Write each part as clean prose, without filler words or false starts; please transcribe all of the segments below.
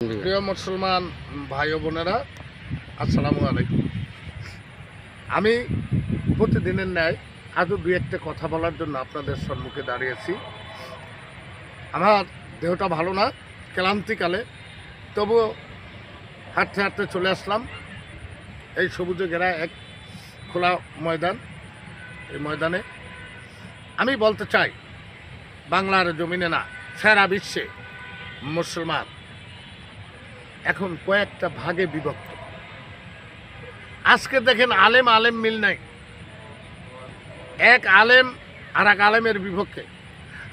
প্রিয় মুসলমান ভাই ও বোনেরা, আসসালামু আলাইকুম। আমি প্রতিদিনের ন্যায় আজও দুই একটা কথা বলার জন্য আপনাদের সম্মুখে দাঁড়িয়েছি। আমার দেহটা ভালো না, ক্লান্তিকালে, তবুও হাঁটতে হাঁটতে চলে আসলাম এই সবুজে ঘেরা এক খোলা ময়দান। এই ময়দানে আমি বলতে চাই, বাংলার জমিনে না, সারা বিশ্বে মুসলমান এখন কয়েকটা ভাগে বিভক্ত। আজকে দেখেন আলেম আলেম মিল নাই, এক আলেম আর এক আলেমের বিপক্ষে।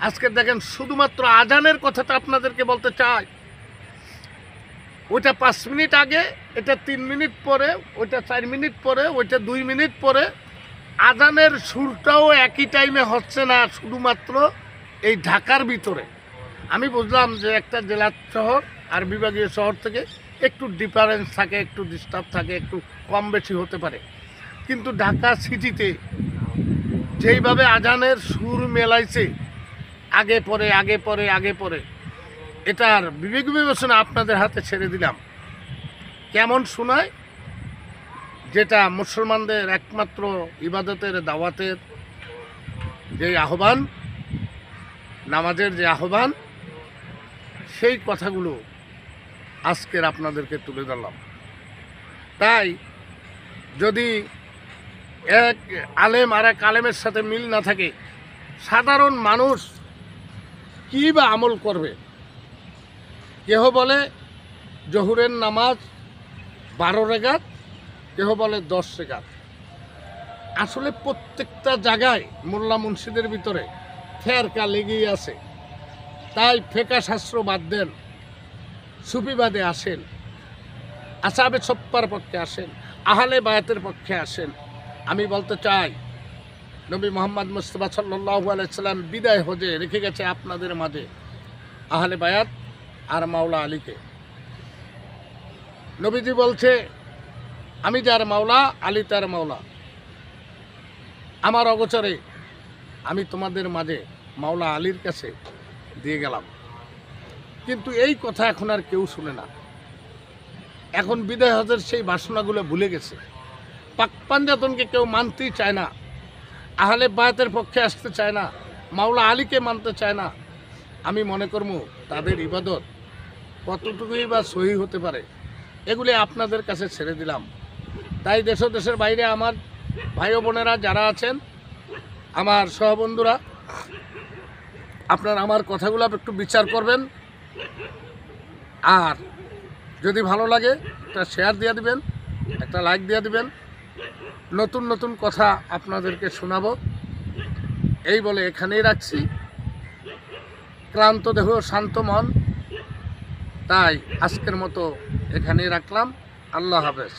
আজকে দেখেন শুধুমাত্র আজানের কথাটা আপনাদেরকে বলতে চাই, ওইটা 5 মিনিট আগে, এটা 3 মিনিট পরে, ওইটা 4 মিনিট পরে, ওইটা 2 মিনিট পরে। আজানের সুরটাও একই টাইমে হচ্ছে না, শুধুমাত্র এই ঢাকার ভিতরে। আমি বুঝলাম যে একটা জেলার শহর আর বিভাগীয় শহর থেকে একটু ডিফারেন্স থাকে, একটু ডিস্টার্ব থাকে, একটু কম বেশি হতে পারে, কিন্তু ঢাকা সিটিতে যেইভাবে আজানের সুর মেলাইছে, আগে পরে আগে পরে আগে পরে, এটার বিবেক বিবেচনা আপনাদের হাতে ছেড়ে দিলাম। কেমন শোনায়, যেটা মুসলমানদের একমাত্র ইবাদতের দাওয়াতের যে আহ্বান, নামাজের যে আহ্বান, সেই কথাগুলো আজকের আপনাদেরকে তুলে ধরলাম। তাই যদি এক আলেম আর এক আলেমের সাথে মিল না থাকে, সাধারণ মানুষ কী বা আমল করবে? কেহ বলে জহুরের নামাজ 12 রেখাত, কেহ বলে 10 রেখাত। আসলে প্রত্যেকটা জায়গায় মোল্লা মুন্সিদের ভিতরে ফেরকা লেগেই আছে। তাই ফেকা শাস্ত্র বাদ দেন, সুফিবাদে আসেন, আসাবে সপ্পার পক্ষে আসেন, আহলে বায়াতের পক্ষে আসেন। আমি বলতে চাই, নবী মোহাম্মদ মুস্তাফা সাল্লাল্লাহু আলাইহি সাল্লাম বিদায় হজে রেখে গেছে আপনাদের মাঝে আহলে বায়াত আর মাওলা আলীকে। নবীজি বলছে, আমি যার মাওলা, আলী তার মাওলা। আমার অগোচরে আমি তোমাদের মাঝে মাওলা আলীর কাছে দিয়ে গেলাম। কিন্তু এই কথা এখন আর কেউ শুনে না। এখন বিদায় হজের সেই বাসনাগুলো ভুলে গেছে। পাক পাঞ্জাতনকে কেউ মানতেই চায় না, আহলে বায়াতের পক্ষে আসতে চায় না, মাওলা আলীকে মানতে চায় না। আমি মনে করব তাদের ইবাদত কতটুকুই বা সহি হতে পারে, এগুলি আপনাদের কাছে ছেড়ে দিলাম। তাই দেশ ও দেশের বাইরে আমার ভাই ও বোনেরা যারা আছেন, আমার সহবন্ধুরা, আপনারা আমার কথাগুলো একটু বিচার করবেন। আর যদি ভালো লাগে একটা শেয়ার দিয়ে দিবেন, একটা লাইক দিয়ে দিবেন। নতুন নতুন কথা আপনাদেরকে শোনাবো, এই বলে এখানেই রাখছি। ক্লান্ত দেহ শান্ত মন, তাই আজকের মতো এখানেই রাখলাম। আল্লাহ হাফেজ।